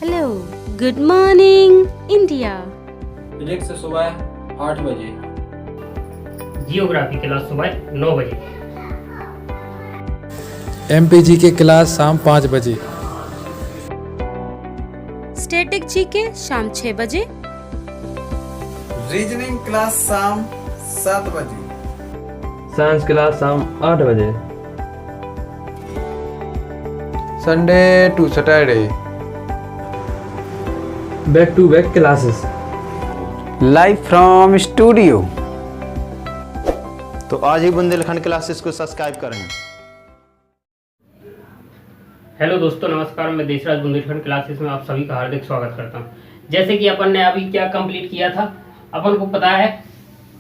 Hello, good morning India. Physics सुबह 8 बजे, geography class सुबह 9 बजे, एमपीजी की क्लास शाम 5 बजे, स्टैटिक जीके शाम 6 बजे, रीजनिंग क्लास शाम 7 बजे, साइंस क्लास शाम 8 बजे, Sunday to Saturday, back to back classes. Live from studio. तो आज ही बुंदेलखंड क्लासेस को सब्सक्राइब करें। हेलो दोस्तों, नमस्कार। मैं देशराज बुंदेलखंड क्लासेस में आप सभी का हार्दिक स्वागत करता हूं। जैसे कि अपन ने अभी क्या कंप्लीट किया था, अपन को पता है,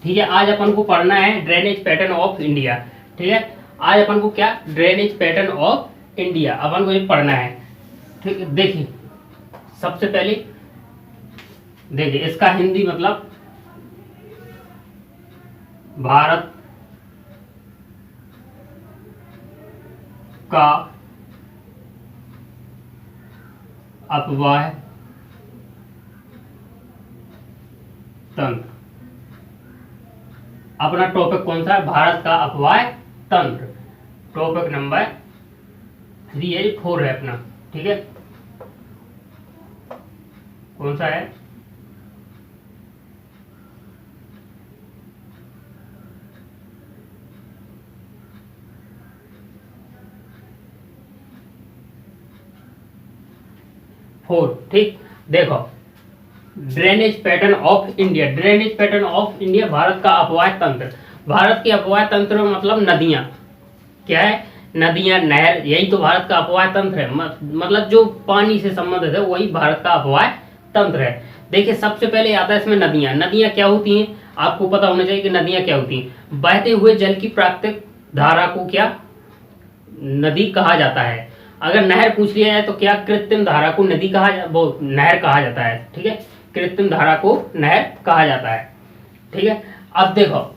ठीक है। आज अपन को पढ़ना है ड्रेनेज पैटर्न ऑफ इंडिया, ठीक है। आज अपन को क्या ड्रेनेज पैटर्न ऑफ इंडिया अपन को ये पढ़ना है, ठीक है। देखिए, सबसे पहले देखिए इसका हिंदी मतलब भारत का अपवाह तंत्र। अपना टॉपिक कौन सा है? भारत का अपवाह तंत्र। टॉपिक नंबर 3 है अपना, ठीक है। कौन सा है? ठीक। देखो, drainage pattern of India. Drainage pattern of India Bharat का अपवाह तंत्र। भारत के अपवाह तंत्र मतलब नदियां। क्या है? नदियां, नहर, यही तो भारत का अपवाह तंत्र है। मतलब जो पानी से संबंधित है वही भारत का अपवाह तंत्र है। देखिए, सबसे पहले आता है इसमें नदियां। नदियां क्या होती हैं? आपको पता होना चाहिए कि नदियां क्या होती हैं। बहते हुए जल की प्राकृतिक धारा को क्या नदी कहा जाता है। अगर नहर पूछ लिया जाए तो क्या कृत्रिम धारा को नदी नहर कहा जाता है, ठीक है। कृत्रिम धारा को नहर कहा जाता है, ठीक है। अब देखो,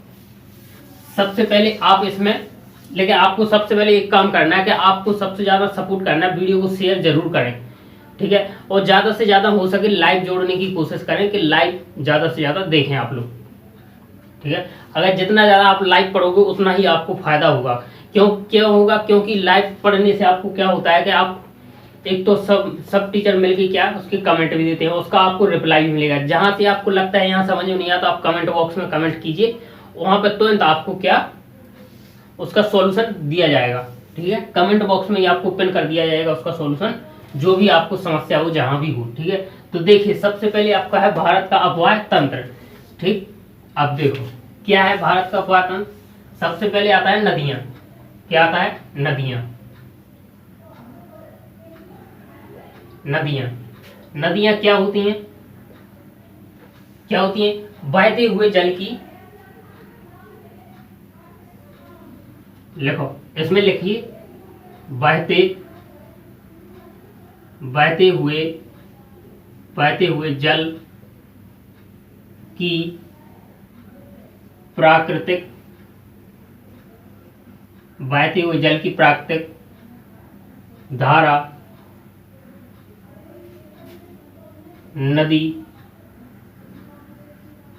सबसे पहले आप इसमें, लेकिन आपको सबसे पहले एक काम करना है कि आपको सबसे ज्यादा सपोर्ट करना है, वीडियो को शेयर जरूर करें, ठीक है। और ज्यादा से ज्यादा हो सके लाइव जोड़ने की कोशिश करें कि लाइव ज्यादा से ज्यादा देखें आप लोग, ठीक है। अगर जितना ज्यादा आप लाइव पढ़ोगे उतना ही आपको फायदा होगा। क्यों होगा? क्योंकि लाइव पढ़ने से आपको क्या होता है कि आप एक तो सब टीचर मिलके क्या उसके कमेंट भी देते हैं, उसका आपको रिप्लाई भी मिलेगा। जहां से आपको लगता है यहाँ समझ में नहीं आता, आप कमेंट बॉक्स में कमेंट कीजिए, वहां पर तुरंत आपको क्या उसका सॉल्यूशन दिया जाएगा, ठीक है। कमेंट बॉक्स में आपको पिन कर दिया जाएगा उसका सॉल्यूशन, जो भी आपको समस्या हो जहां भी हो, ठीक है। तो देखिए, सबसे पहले आपका है भारत का अपवाह तंत्र, ठीक। अब देखो क्या है भारत का अपवाह तंत्र। सबसे पहले आता है नदियां। क्या आता है? नदियां। नदियां नदियां क्या होती हैं? क्या होती हैं? बहते हुए जल की, लिखो इसमें लिखिए, बहते हुए जल की प्राकृतिक, बहते हुए जल की प्राकृतिक धारा नदी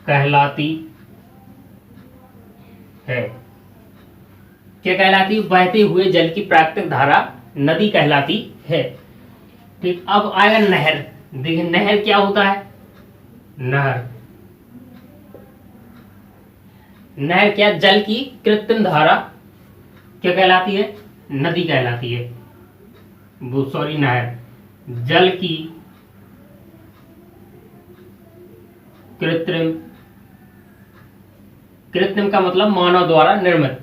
कहलाती है। क्या कहलाती है? बहते हुए जल की प्राकृतिक धारा नदी कहलाती है, ठीक। अब आएगा नहर। देखिए, नहर क्या होता है? नहर क्या? जल की कृत्रिम धारा क्या कहलाती है? नदी कहलाती है। नहर जल की कृत्रिम का मतलब मानव द्वारा निर्मित,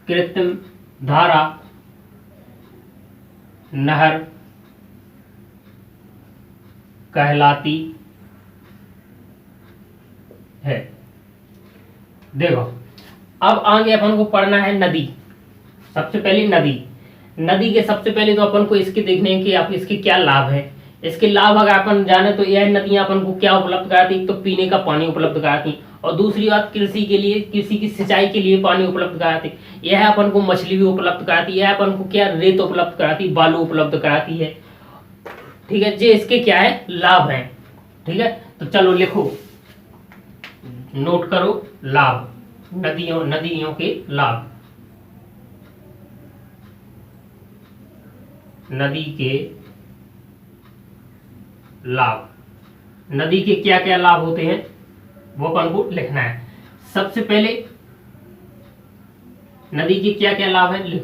कृत्रिम धारा नहर कहलाती है। देखो, अब आगे अपन को पढ़ना है नदी। सबसे पहले नदी के सबसे पहले तो अपन को इसके देखने कि आप इसके क्या लाभ है। इसके लाभ अगर अपन जाने तो यह नदियां अपन को क्या उपलब्ध कराती, एक तो पीने का पानी उपलब्ध कराती, और दूसरी बात कृषि के लिए, कृषि की सिंचाई के लिए पानी उपलब्ध कराती। यह अपन को मछली भी उपलब्ध कराती, यह अपन को क्या रेत उपलब्ध कराती, बालू उपलब्ध कराती है। ठीक है, ये इसके क्या है, लाभ है। ठीक है, तो चलो लिखो, नोट करो लाभ, नदियों के लाभ, नदी के लाभ। नदी के क्या क्या लाभ होते हैं वो अपन को लिखना है। सबसे पहले नदी के क्या क्या लाभ है,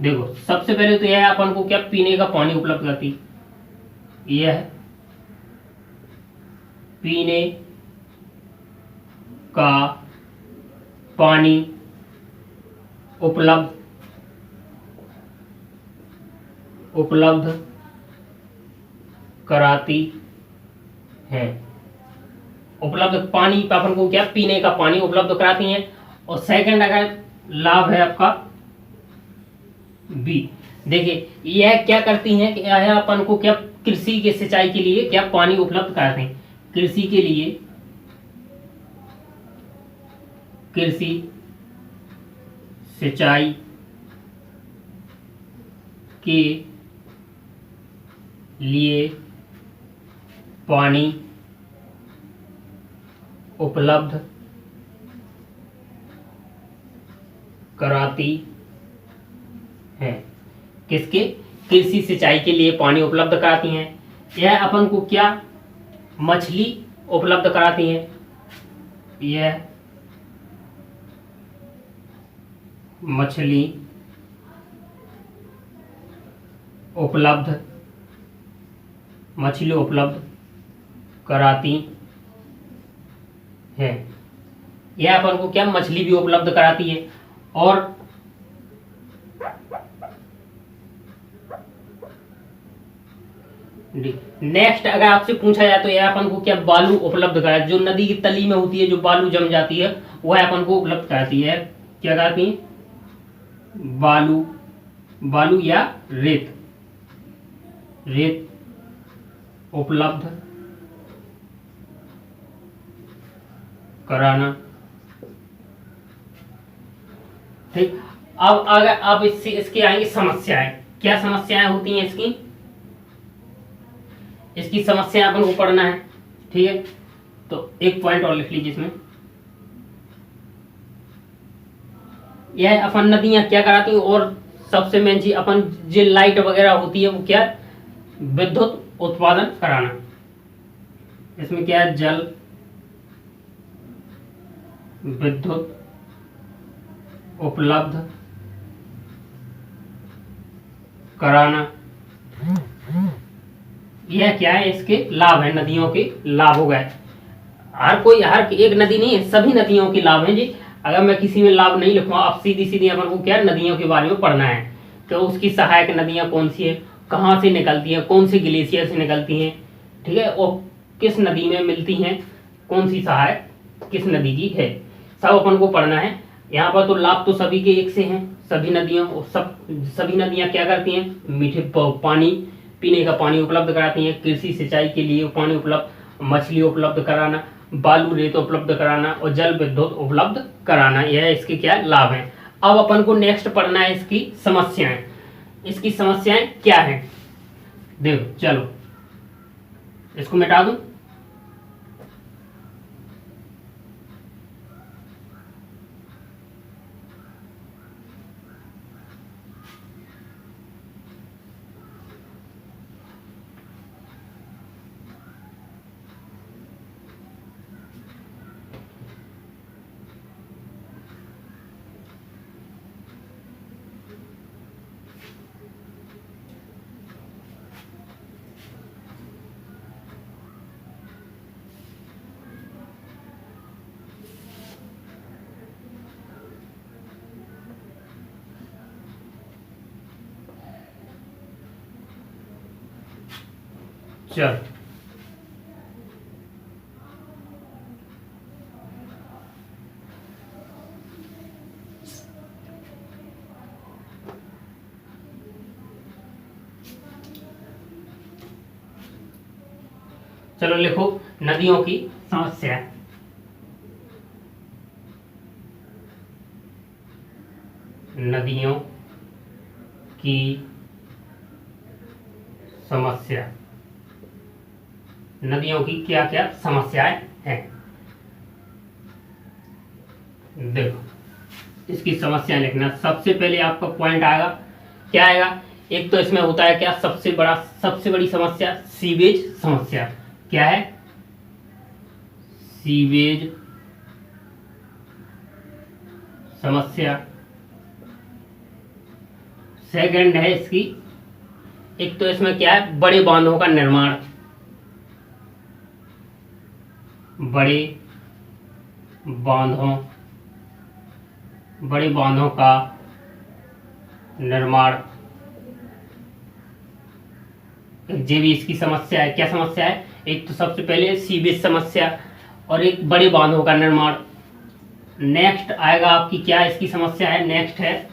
देखो सबसे पहले तो यह है अपन को क्या, पीने का पानी उपलब्ध कराती, यह है पीने का पानी उपलब्ध कराती है। उपलब्ध पानी अपन को क्या, पीने का पानी उपलब्ध कराती हैं। और सेकंड अगर लाभ है आपका बी, देखिए यह क्या करती हैं कि यह अपन को क्या, कृषि के सिंचाई के लिए क्या पानी उपलब्ध कराते हैं। कृषि के लिए, कृषि सिंचाई के लिए पानी उपलब्ध कराती है। किसके, कृषि सिंचाई के लिए पानी उपलब्ध कराती हैं। यह अपन को क्या, मछली उपलब्ध कराती हैं। यह मछली उपलब्ध कराती है। यह अपन को क्या, मछली भी उपलब्ध कराती है। और नेक्स्ट अगर आपसे पूछा जाए तो यह अपन को क्या, बालू उपलब्ध कराती है। जो नदी की तली में होती है, जो बालू जम जाती है, वह अपन को उपलब्ध कराती है। क्या कराती है, बालू या रेत उपलब्ध कराना। ठीक, अब इसके आएंगे समस्याएं। क्या समस्याएं होती हैं इसकी समस्या अपन को पढ़ना है। ठीक है, तो एक पॉइंट और लिख लीजिए इसमें, यह अपन नदियां क्या कराती हैं। और सबसे मेन चीज, अपन जो लाइट वगैरह होती है वो क्या, विद्युत उत्पादन कराना। इसमें क्या है, जल विद्युत उपलब्ध कराना। यह क्या है, इसके लाभ है, नदियों के लाभ हो गए। हर एक नदी नहीं है, सभी नदियों के लाभ हैं जी। अगर मैं किसी में लाभ नहीं लिखूंगा, अब सीधी अपन को क्या, नदियों के बारे में पढ़ना है। तो उसकी सहायक नदियां कौन सी है, कहाँ से निकलती हैं, कौन सी ग्लेशियर से निकलती हैं, ठीक है, और किस नदी में मिलती हैं, कौन सी सहायक किस नदी की है, सब अपन को पढ़ना है। यहाँ पर तो लाभ तो सभी के एक से हैं, सभी नदियां क्या करती हैं, मीठे पानी, पीने का पानी उपलब्ध कराती हैं। कृषि सिंचाई के लिए पानी उपलब्ध, मछली उपलब्ध कराना, बालू रेत उपलब्ध कराना और जल विद्युत उपलब्ध कराना, यह इसके क्या लाभ हैं। अब अपन को नेक्स्ट पढ़ना है इसकी समस्याएं। इसकी समस्याएं क्या हैं, देखो चलो इसको मिटा दूं। चल चलो लिखो नदियों की समस्या। नदियों की समस्या। नदियों की क्या क्या समस्याएं हैं। देखो इसकी समस्या लिखना। सबसे पहले आपका पॉइंट आएगा, क्या आएगा? एक तो इसमें होता है क्या, सबसे बड़ी समस्या सीवेज समस्या। क्या है? सीवेज समस्या। सेकंड है इसकी, एक तो इसमें क्या है, बड़े बांधों का निर्माण, बड़े बांधों का निर्माण। ये भी इसकी समस्या है। क्या समस्या है? एक तो सबसे पहले सीवेज समस्या और एक बड़े बांधों का निर्माण। नेक्स्ट आएगा आपकी, क्या इसकी समस्या है? नेक्स्ट है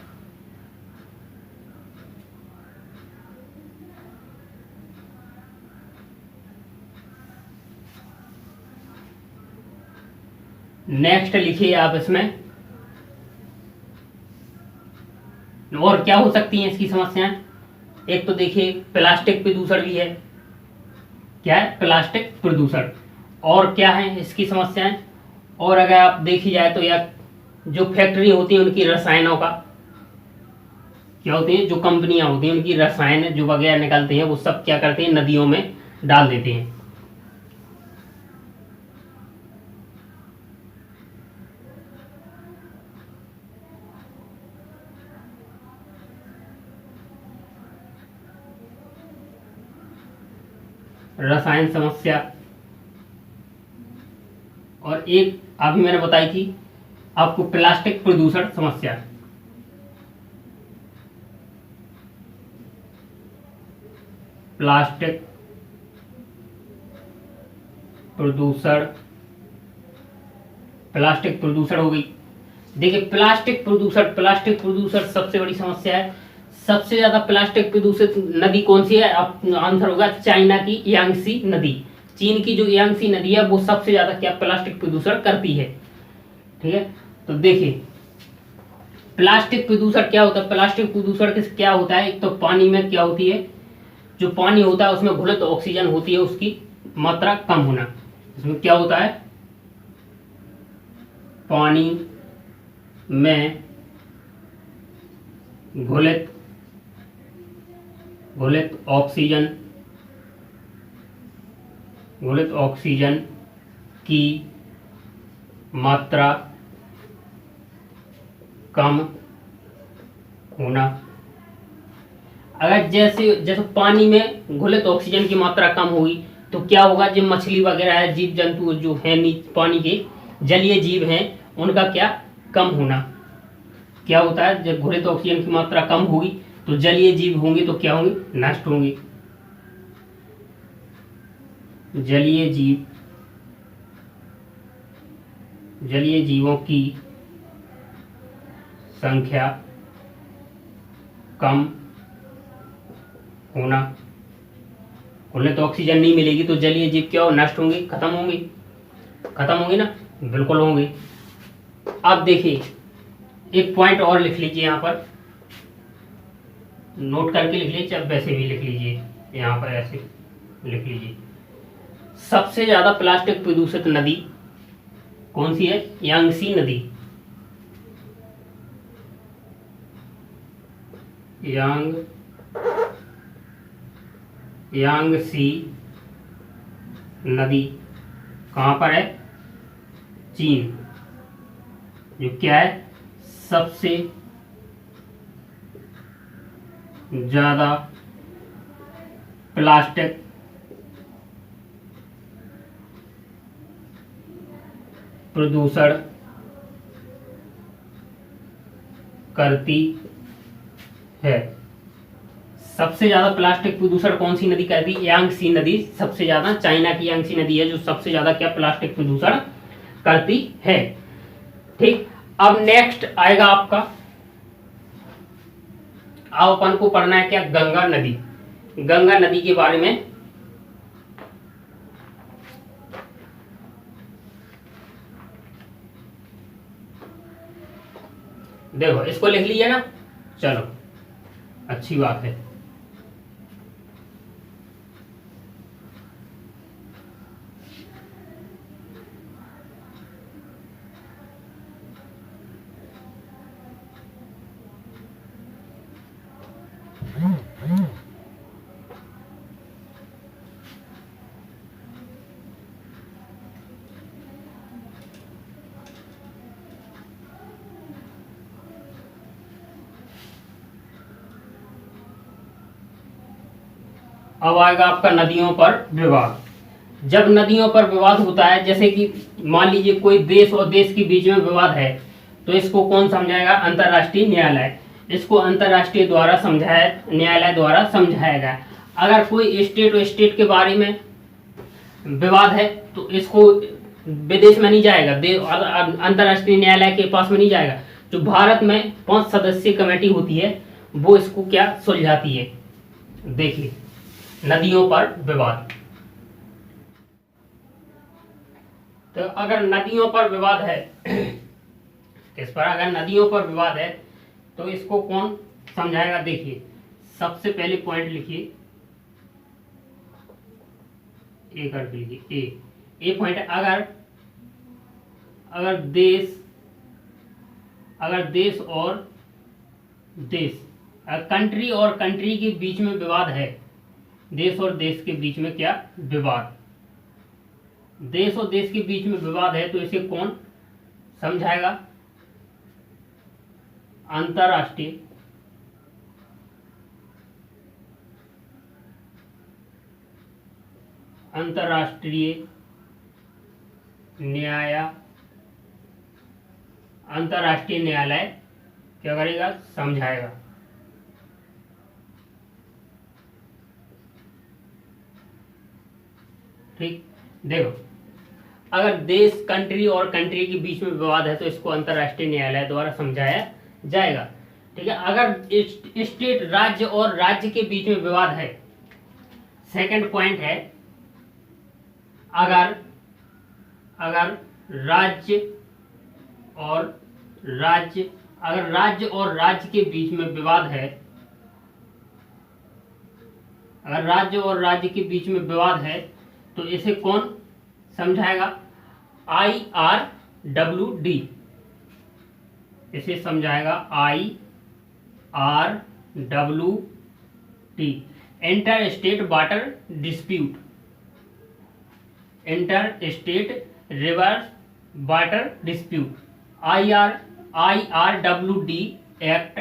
नेक्स्ट लिखिए आप इसमें। और क्या हो सकती हैं इसकी समस्याएं? एक तो देखिए प्लास्टिक प्रदूषण भी है। क्या है? प्लास्टिक प्रदूषण। और क्या है इसकी समस्याएं? और अगर आप देखी जाए तो या जो फैक्ट्री होती है उनकी रसायनों का क्या होती है, जो कंपनियां होती हैं उनकी रसायन जो वगैरह निकलते हैं वो सब क्या करते हैं, नदियों में डाल देते हैं। रसायन समस्या। और एक अभी मैंने बताई थी आपको प्लास्टिक प्रदूषण समस्या। प्लास्टिक प्रदूषण हो गई। देखिए प्लास्टिक प्रदूषण सबसे बड़ी समस्या है। सबसे ज्यादा प्लास्टिक प्रदूषित नदी कौन सी है? आंसर होगा चाइना की यांगसी नदी। चीन की जो यांगसी नदी है वो सबसे ज्यादा क्या प्लास्टिक प्रदूषण करती है। ठीक है, तो देखिए प्लास्टिक प्रदूषण क्या होता है। प्लास्टिक प्रदूषण क्या होता है? एक तो पानी में क्या होती है, जो पानी होता है उसमें घुलित ऑक्सीजन होती है, उसकी मात्रा कम होना। इसमें क्या होता है, पानी में घुलित ऑक्सीजन की मात्रा कम होना। अगर जैसे पानी में घुलित ऑक्सीजन की मात्रा कम होगी तो क्या होगा, जो मछली वगैरह है, जीव जंतु जो हैं पानी के जलीय जीव हैं, उनका क्या कम होना। क्या होता है, जब घुलित ऑक्सीजन की मात्रा कम होगी तो जलीय जीव होंगे तो क्या होंगे, नष्ट होंगे। जलीय जीवों की संख्या कम होना। उन्हें तो ऑक्सीजन नहीं मिलेगी तो जलीय जीव क्या हो, नष्ट होंगे, खत्म होंगे ना, बिल्कुल होंगे। अब देखिए एक पॉइंट और लिख लीजिए, यहाँ पर नोट करके लिख लीजिए, चाहे वैसे भी लिख लीजिए, यहाँ पर ऐसे लिख लीजिए। सबसे ज्यादा प्लास्टिक प्रदूषित नदी कौन सी है? यांगसी नदी। यांगसी नदी कहाँ पर है? चीन। जो क्या है, सबसे ज्यादा प्लास्टिक प्रदूषण करती है। सबसे ज्यादा प्लास्टिक प्रदूषण कौन सी नदी करती है? यांगसी नदी सबसे ज्यादा, चाइना की यांगसी नदी है जो सबसे ज्यादा क्या प्लास्टिक प्रदूषण करती है। ठीक, अब नेक्स्ट आएगा आपका, अब अपन को पढ़ना है क्या, गंगा नदी। गंगा नदी के बारे में देखो, इसको लिख लीजिए ना, चलो अच्छी बात है। अब आएगा आपका नदियों पर विवाद। जब नदियों पर विवाद होता है, जैसे कि मान लीजिए कोई देश और देश के बीच में विवाद है, तो इसको कौन समझाएगा? अंतर्राष्ट्रीय न्यायालय। इसको अंतर्राष्ट्रीय द्वारा न्यायालय द्वारा समझाएगा। अगर कोई स्टेट और स्टेट के बारे में विवाद है तो इसको विदेश में नहीं जाएगा, अंतर्राष्ट्रीय न्यायालय के पास में नहीं जाएगा। जो भारत में 5 सदस्यीय कमेटी होती है वो इसको क्या सुलझाती है? देखिए, नदियों पर विवाद। तो अगर नदियों पर विवाद है, इस पर अगर नदियों पर विवाद है तो इसको कौन समझाएगा? देखिए, सबसे पहले पॉइंट लिखिए, ए करके लिखिए। ए पॉइंट, अगर देश और देश, कंट्री और कंट्री के बीच में विवाद है, देश और देश के बीच में क्या विवाद, देश और देश के बीच में विवाद है, तो इसे कौन समझाएगा? अंतर्राष्ट्रीय अंतर्राष्ट्रीय न्यायालय क्या करेगा? समझाएगा। ठीक, देखो, अगर देश, कंट्री और कंट्री के बीच में विवाद है तो इसको अंतर्राष्ट्रीय न्यायालय द्वारा समझाया जाएगा। ठीक है। अगर स्टेट, राज्य और राज्य के बीच में विवाद है, सेकंड पॉइंट है, अगर राज्य और राज्य के बीच में विवाद है, अगर राज्य और राज्य के बीच में विवाद है तो इसे कौन समझाएगा? IRWD, इसे समझाएगा IRWD, inter state water dispute, inter state river water dispute. IRWD act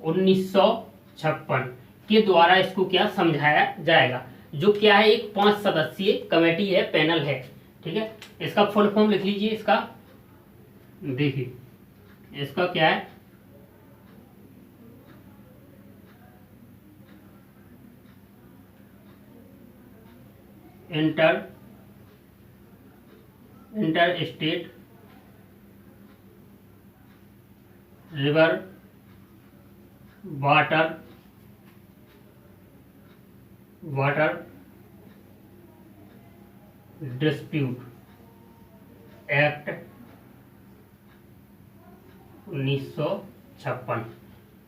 1956 के द्वारा इसको क्या समझाया जाएगा? जो क्या है, एक 5 सदस्यीय कमेटी है, पैनल है। ठीक है, इसका फुल फॉर्म लिख लीजिए। इसका देखिए, इसका क्या है? Inter state river water dispute act 1956।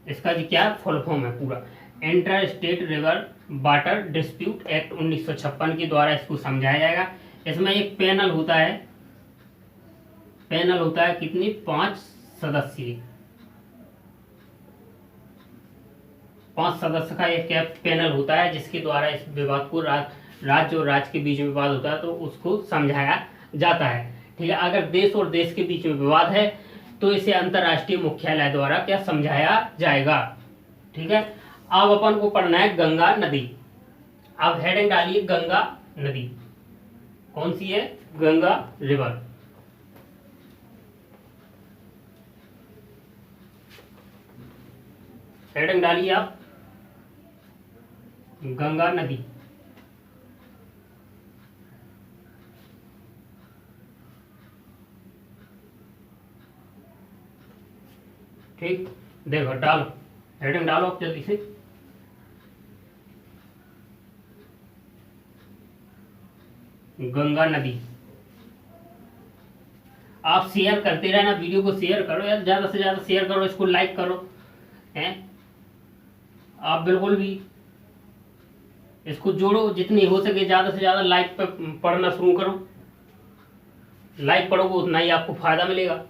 इसका जी क्या फुल फॉर्म है पूरा? Inter state river water dispute act 1956 के द्वारा इसको समझाया जाएगा। इसमें एक पैनल होता है, कितनी? 5 सदस्यीय, 5 सदस्य का एक क्या पैनल होता है, जिसके द्वारा इस विवाद को, राज्य और राज्य के बीच में विवाद होता है तो उसको समझाया जाता है। ठीक है। अगर देश और देश के बीच में विवाद है तो इसे अंतर्राष्ट्रीय मुख्यालय द्वारा क्या समझाया जाएगा। ठीक है। अब अपन को पढ़ना है गंगा नदी। अब हेडिंग डालिए गंगा नदी। कौन सी है? गंगा रिवर। हेडिंग डालिए आप, गंगा नदी। ठीक, देखो डालो, हेडिंग डालो आप जल्दी से। गंगा नदी। आप शेयर करते रहना, वीडियो को शेयर करो यार, ज्यादा से ज्यादा शेयर करो, इसको लाइक करो हैं। आप बिल्कुल भी इसको जोड़ो, जितनी हो सके ज्यादा से ज्यादा लाइक पे पढ़ना शुरू करो। लाइक पढ़ोगे उतना ही आपको फायदा मिलेगा।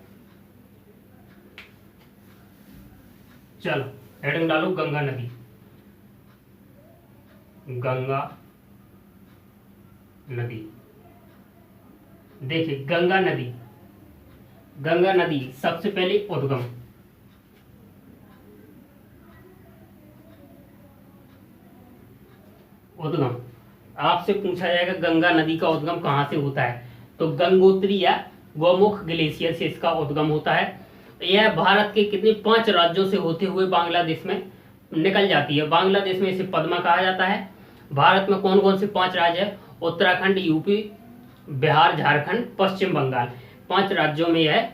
चलो हेडिंग डालो गंगा नदी। गंगा नदी। देखिए गंगा नदी, गंगा नदी सबसे पहले उद्गम, उद्गम। आपसे पूछा जाएगा गंगा नदी का उद्गम कहाँ से होता है, तो गंगोत्री या गौमुख ग्लेशियर से इसका उद्गम होता है। यह भारत के कितने 5 राज्यों से होते हुए बांग्लादेश में निकल जाती है। बांग्लादेश में इसे पद्मा कहा जाता है। भारत में कौन कौन से 5 राज्य है, उत्तराखंड, यूपी, बिहार, झारखंड, पश्चिम बंगाल, 5 राज्यों में यह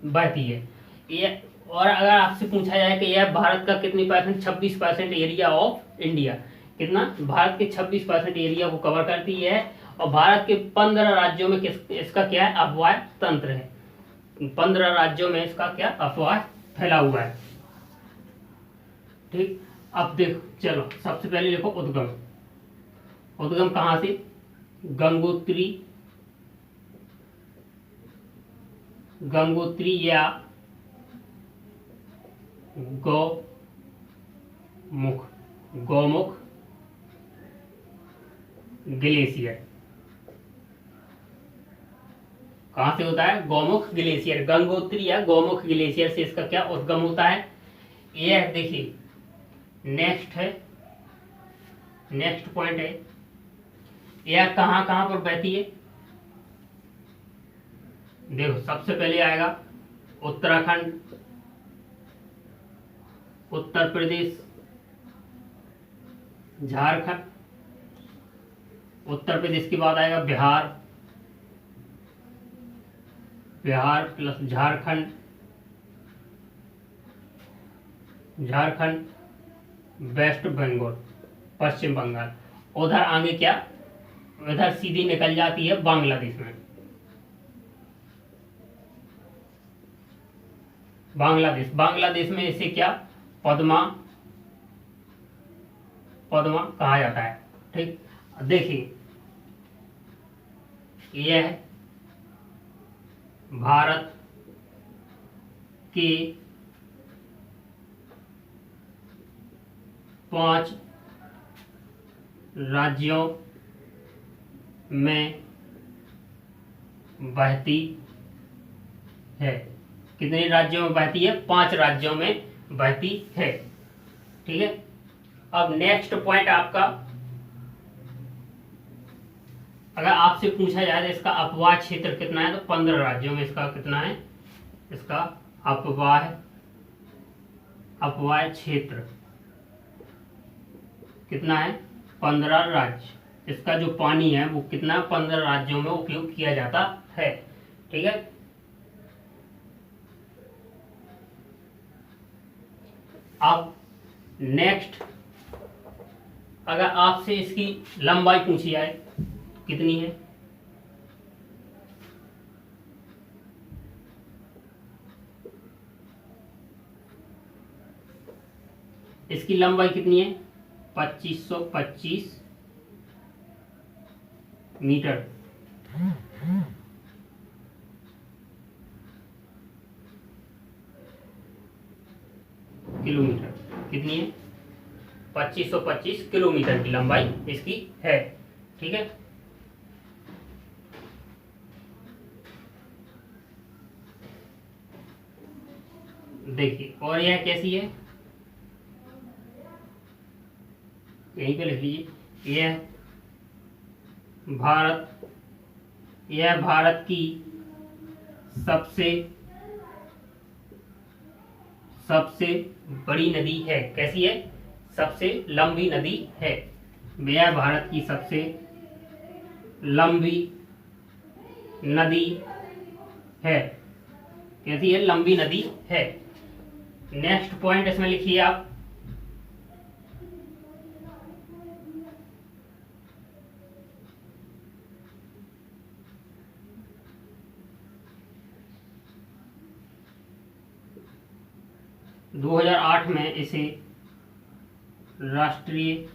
बहती है। ये और अगर आपसे पूछा जाए कि यह भारत का कितनी परसेंट, 26% एरिया ऑफ इंडिया, कितना, भारत के 26% एरिया को कवर करती है। और भारत के 15 राज्यों में इसका क्या है, अफवाह तंत्र है। 15 राज्यों में इसका क्या अफवाह फैला हुआ है। ठीक, अब देखो, चलो सबसे पहले देखो उद्गम। उद्गम कहाँ से, गंगोत्री या गौमुख ग्लेशियर, कहां से होता है, गौमुख ग्लेशियर, गंगोत्री या गौमुख ग्लेशियर से इसका क्या उद्गम होता है। यह देखिए नेक्स्ट पॉइंट है, यह कहां कहां पर बहती है। देखो सबसे पहले आएगा उत्तराखंड, उत्तर प्रदेश, झारखंड, उत्तर प्रदेश के बाद आएगा बिहार प्लस झारखंड, वेस्ट बंगाल, पश्चिम बंगाल। उधर आगे क्या, उधर सीधी निकल जाती है बांग्लादेश में। बांग्लादेश में इसे क्या, पद्मा कहा जाता है। ठीक, देखिए यह भारत के 5 राज्यों में बहती है। कितने राज्यों में बहती है, 5 राज्यों में बहती है। ठीक है, अब नेक्स्ट पॉइंट आपका, अगर आपसे पूछा जाए तो इसका अपवाह क्षेत्र कितना है, तो 15 राज्यों में इसका कितना है, इसका अपवाह क्षेत्र कितना है, 15 राज्य। इसका जो पानी है वो कितना, 15 राज्यों में उपयोग किया जाता है। ठीक है, अब नेक्स्ट, अगर आपसे इसकी लंबाई पूछी जाए कितनी है, इसकी लंबाई कितनी है, 2525 मीटर। किलोमीटर कितनी है, 2525 किलोमीटर की लंबाई इसकी है। ठीक है, देखिए, और यह कैसी है, यहीं पे लिख लीजिए, यह भारत की सबसे बड़ी नदी है। कैसी है, सबसे लंबी नदी है। यह भारत की सबसे लंबी नदी है। कैसी है, लंबी नदी है। नेक्स्ट पॉइंट इसमें लिखिए आप, - 2008 में इसे राष्ट्रीय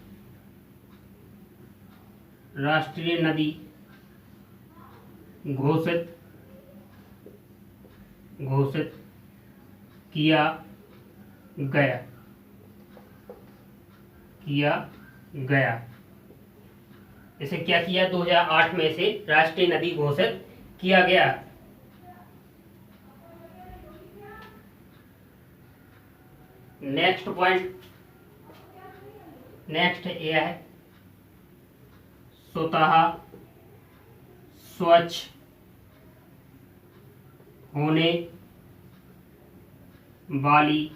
नदी घोषित किया गया। इसे क्या किया, 2008 में इसे राष्ट्रीय नदी घोषित किया गया। नेक्स्ट पॉइंट, नेक्स्ट यह है स्वतः स्वच्छ होने वाली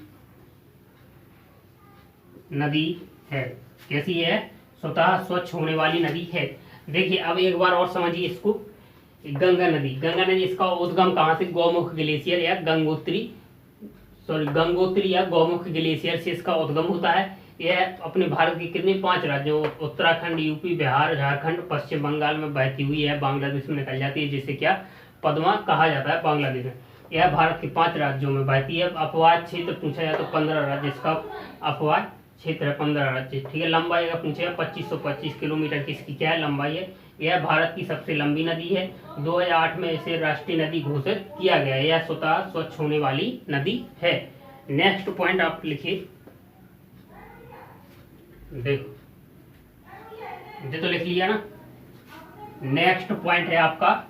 नदी है। कैसी है? स्वतः स्वच्छ होने वाली नदी है। देखिए अब एक बार और समझिए इसको। गंगा नदी, गंगा नदी इसका उद्गम कहाँ से? गौमुख ग्लेशियर या गंगोत्री या गौमुख ग्लेशियर से इसका उद्गम होता है। यह अपने भारत के कितने 5 राज्यों उत्तराखंड, यूपी, बिहार, झारखंड, पश्चिम बंगाल में बहती हुई है बांग्लादेश में निकल जाती है, जिसे क्या पद्मा कहा जाता है बांग्लादेश में। यह भारत के 5 राज्यों में बहती है। अपवाद क्षेत्र पूछा जाए तो 15 राज्य इसका अपवाद क्षेत्र है, 15 राज्य। ठीक है। लंबाई अगर पूछे 2525 किलोमीटर की इसकी क्या है? लंबाई है। यह भारत की सबसे लंबी नदी है। 2008 में इसे राष्ट्रीय नदी घोषित किया गया है। यह स्वतः स्वच्छ होने वाली नदी है। नेक्स्ट पॉइंट आप लिखिए। देखो ये तो लिख लिया ना। नेक्स्ट पॉइंट है आपका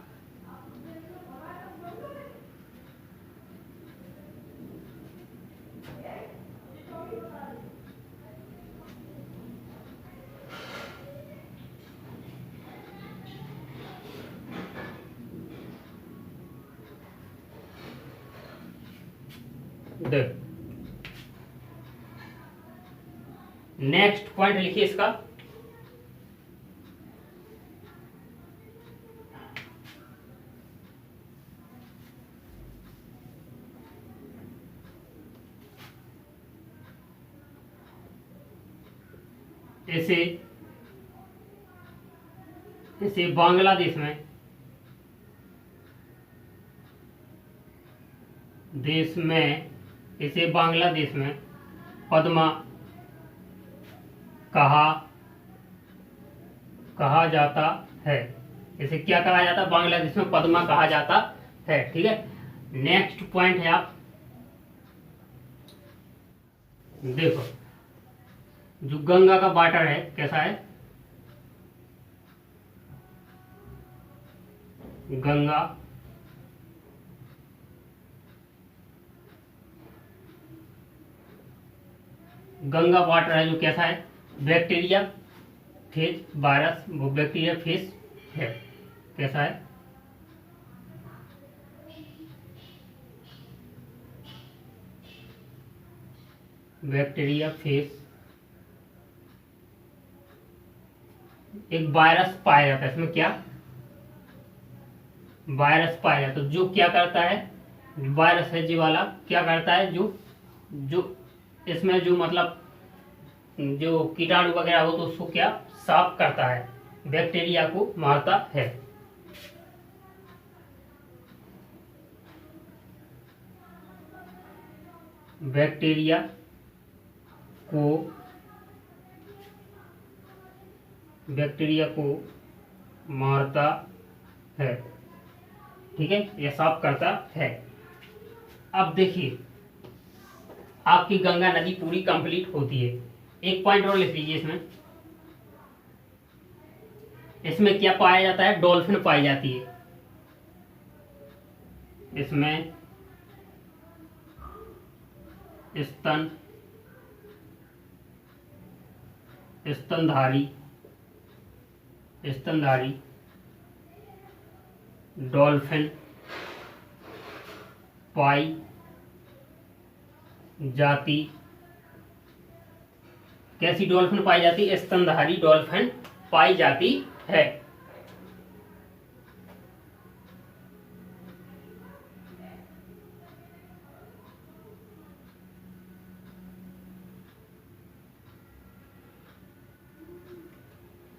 नेक्स्ट पॉइंट लिखिए इसका। इसे बांग्लादेश में इसे बांग्लादेश में पद्मा कहा जाता है। इसे क्या कहा जाता है? बांग्लादेश में पद्मा कहा जाता है। ठीक है। नेक्स्ट पॉइंट है आप देखो, जो गंगा का वाटर है कैसा है? गंगा वाटर है जो कैसा है? बैक्टीरिया फेज वायरस, वो बैक्टीरिया फेज है। कैसा है? Bacteria phase. एक वायरस पाया जाता है इसमें। क्या वायरस पाया जाता है? जो क्या करता है? वायरस है जी वाला क्या करता है? जो इसमें जो मतलब जो कीटाणु वगैरह हो तो उसको क्या साफ करता है, बैक्टीरिया को मारता है। बैक्टीरिया को मारता है। ठीक है, यह साफ करता है। अब देखिए आपकी गंगा नदी पूरी कंप्लीट होती है। एक पॉइंट और लिख लीजिए इसमें क्या पाया जाता है? डॉल्फिन पाई जाती है। इसमें स्तनधारी डॉल्फिन पाई जाती। कैसी डॉल्फिन पाई जाती? स्तनधारी डॉल्फिन पाई जाती है।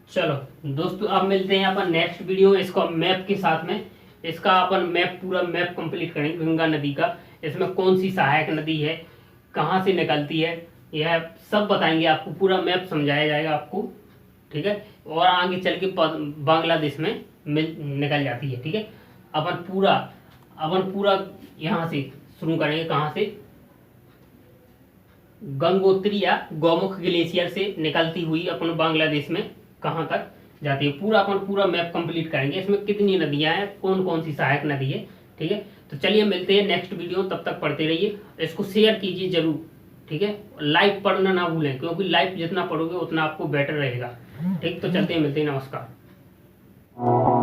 चलो दोस्तों, अब मिलते हैं अपन नेक्स्ट वीडियो इसको मैप के साथ में। इसका अपन पूरा मैप कंप्लीट करेंगे गंगा नदी का। इसमें कौन सी सहायक नदी है, कहाँ से निकलती है, यह सब बताएंगे आपको। पूरा मैप समझाया जाएगा आपको। ठीक है। और आगे चल के बांग्लादेश में निकल जाती है। ठीक है। अपन पूरा यहाँ से शुरू करेंगे। कहाँ से? गंगोत्री या गौमुख ग्लेशियर से निकलती हुई अपन बांग्लादेश में कहाँ तक जाती है। पूरा मैप कंप्लीट करेंगे। इसमें कितनी नदियां हैं, कौन कौन सी सहायक नदी है। ठीक है। तो चलिए मिलते हैं नेक्स्ट वीडियो। तब तक पढ़ते रहिए, इसको शेयर कीजिए जरूर। ठीक है। लाइव पढ़ना ना भूलें, क्योंकि लाइव जितना पढ़ोगे उतना आपको बेटर रहेगा। ठीक। तो चलते हैं, मिलते हैं। नमस्कार। हैं।